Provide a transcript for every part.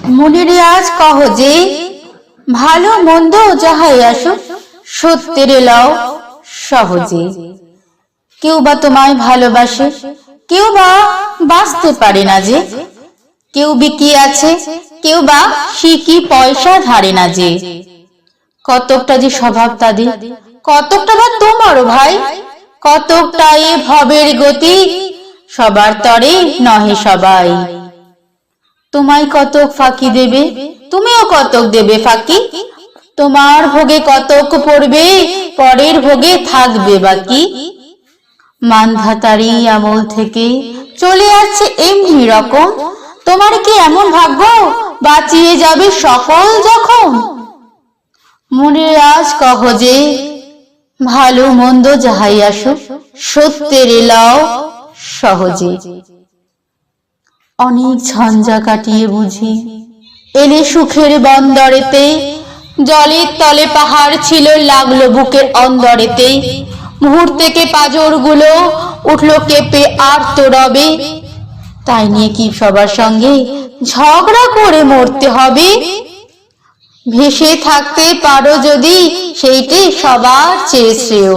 মনের আজ কহ যে ভালো মন্দ যাহাই আসুক সত্যের লও সহজে। কেউ বা তোমায় ভালোবাসে, কেউ বা বাঁচতে পারে না যে, কেউ বিকি আছে, কেউ বা শিকি পয়সা ধারে না যে। কতকটা যে স্বভাব তাদের, কতকটা বা তোমারও ভাই, কতকটা এ ভবের গতি, সবার তরে নহে সবাই। তোমায় কতক ফাঁকি দেবে, তুমিও কতক দেবে ফাঁকি, তোমার ভোগে কতক পড়বে, পরের ভোগে থাকবে বাকি। মানধাতারি আমল থেকে চলে আসছে এমনি রকম, তোমার কি এমন ভাগ্য বাঁচিয়ে যাবে সকল যখন। মনের আজ কহ যে ভালো মন্দ যাহাই আসুক সত্যের লও সহজে। অনেক ঝঞ্ঝা কাটিয়ে বুঝি এলে সুখের বন্দরেতে, জলের তলে পাহাড় ছিল লাগলো বুকের অন্দরেতে, মুহূর্তেকে পাজর গুলো উঠলো কেঁপে আর্ত রবে, তাই নিয়ে কি সবার সঙ্গে ঝগড়া করে মরতে হবে। ভেসে থাকতে পারো যদি সেইটি সবার চেয়ে শ্রেয়,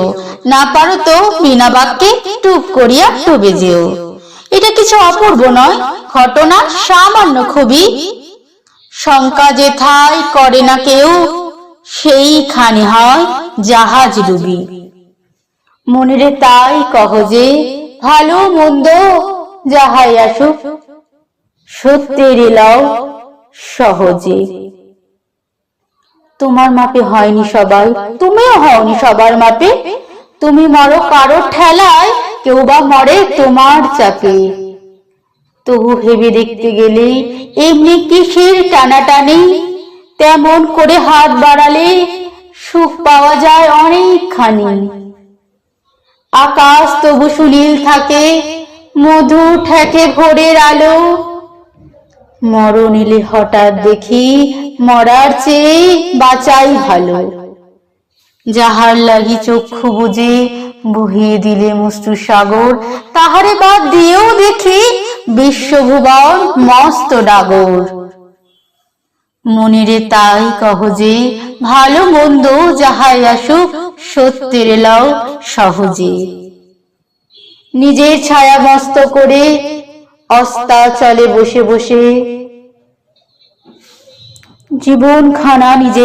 না পারো তো বিনা বাক্যে টুক করিয়া ডুবে যেও। এটা কিছু অপূর্ব নয়, ঘটনা সামান্য খুবই, শঙ্কা যেথায় করে না কেউ সেইখানে হয় জাহাজ ডুবি। মনেরে তাই কহ যে ভালো মন্দ যাহাই আসুক সত্যের লও সহজে। তোমার মাপে হয়নি সবাই, তুমিও হওনি সবার মাপে, তুমি মরো কারো ঠেলায়, কেউ বা মরে তোমার চাপে। তবু ভেবে দেখতে গেলে এমনি কিসের টানাটানি, তেমন করে হাত বাড়ালে সুখ পাওয়া যায় অনেকখানি। আকাশ তবু সুনীল থাকে, মধু ঠেকে ভোরের আলো, মরণ এলে হঠাৎ দেখি মরার চেয়ে বাঁচাই ভালো। যাহার লাগি চক্ষু বুজে বহিয়ে দিলে মুষ্টু সাগর, তাহারে বাদ দিয়েও দেখি বিশ্বভুবন মস্ত ডাগর। মনেরে তাই কহ যে ভালো মন্দ যাহাই আসুক সত্যের লও সহজে। নিজের ছায়া মস্ত করে অস্তাচলে বসে বসে জীবন খানা নিজে